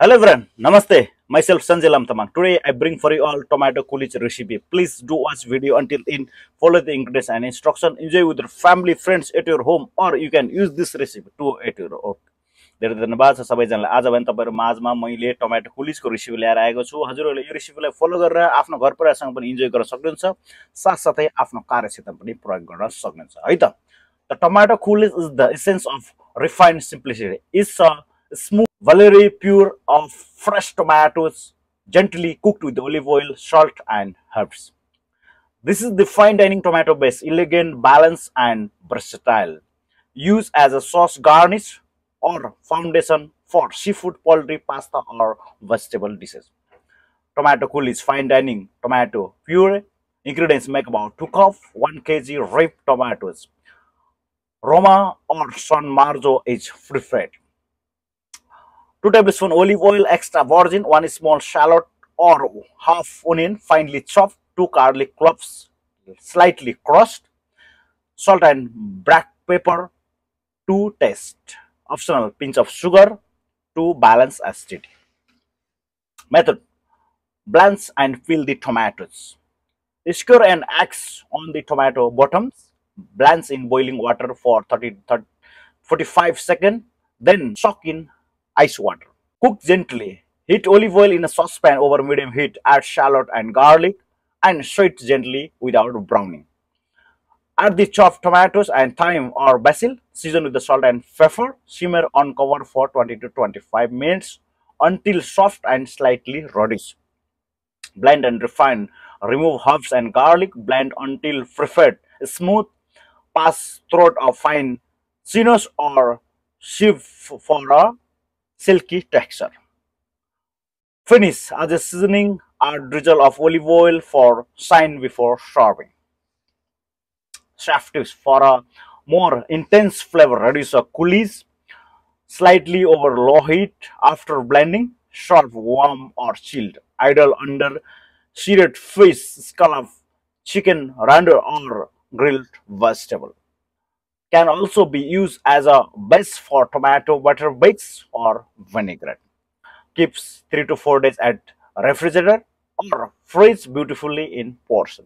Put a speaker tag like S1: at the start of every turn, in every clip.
S1: Hello everyone, Namaste. Myself Sanjay Lamtamang. Today I bring for you all tomato coolage recipe. Please do watch video until in. Follow the ingredients and instruction. Enjoy with your family, friends at your home, or you can use this recipe to at your home. धेरै धन्यवाद छ सबैजनालाई। आज भने तपाईहरु माझमा मैले tomato कुलिजको recipe ल्याएर आएको छु। हजुरहरुले यो रेसिपीलाई फलो गरेर आफ्नो घर परिवारसँग पनि इन्जोय गर्न सक्नुहुन्छ, साथसाथै आफ्नो कार्यक्षेत्रमा पनि प्रयोग गर्न सक्नुहुन्छ है त। The tomato coolage is the essence of refined simplicity. It's a smooth, very pure of fresh tomatoes, gently cooked with olive oil, salt, and herbs. This is the fine dining tomato base, elegant, balanced, and versatile. Used as a sauce garnish or foundation for seafood, poultry, pasta, or vegetable dishes. Tomato coolage fine dining tomato puree. Ingredients make about 2 cups, 1 kg ripe tomatoes. Roma or San Marzo is preferred. 2 tablespoons olive oil extra virgin, 1 small shallot or half onion finely chopped, 2 garlic cloves slightly crushed, salt and black pepper to taste. Optional pinch of sugar to balance acidity. Method: blanch and peel the tomatoes. Skewer an axe on the tomato bottoms. Blanch in boiling water for 45 seconds, then soak in ice water. Cook gently. Heat olive oil in a saucepan over medium heat. Add shallot and garlic and saute gently without browning. Add the chopped tomatoes and thyme or basil. Season with the salt and pepper. Simmer on cover for 20 to 25 minutes until soft and slightly reddish. Blend and refine. Remove herbs and garlic. Blend until preferred smooth. Pass through a fine sinews or sieve for a silky texture. Finish as a seasoning. Add drizzle of olive oil for shine before serving. Chef tips for a more intense flavor: reduce a coolage slightly over low heat after blending. Serve warm or chilled. Ideal under seared fish, scallop, chicken, render, or grilled vegetable. Can also be used as a base for tomato butter bakes or vinaigrette. Keeps 3 to 4 days at refrigerator or freeze beautifully in portion.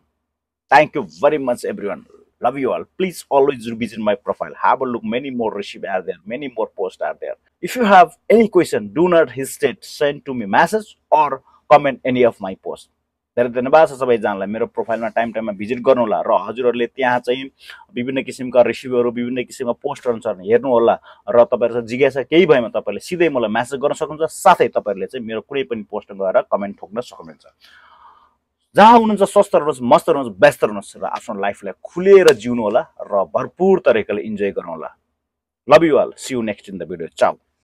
S1: Thank you very much everyone. Love you all. Please always visit my profile. Have a look. Many more recipes are there. Many more posts are there. If you have any question, do not hesitate. Send to me message or comment any of my posts. धेरै धन्यवाद छ सबैजनालाई। मेरो प्रोफाइलमा टाइममा visit गर्नु होला र हजुरहरूले त्यहाँ चाहिँ विभिन्न किसिमका रेसिपीहरू, विभिन्न किसिमका पोस्टहरू छ हेर्नु होला र तपाईहरुसँग जिज्ञासा केही भएमा तपाईले सिधै मलाई मेसेज गर्न सक्नुहुन्छ। साथै तपाईहरुले चाहिँ मेरो कुनै पनि पोस्ट गएर कमेन्ट ठोक्न सक्नुहुन्छ। जहाँ हुनुहुन्छ स्वस्थ रहनुहोस्, मस्त रहनुहोस्, व्यस्त रहनुहोस् र आफ्नो लाइफलाई खुलेर जिउनु होला र भरपूर तरिकाले इन्जोय गर्नु होला। Love you all. See you next in the video. Chou.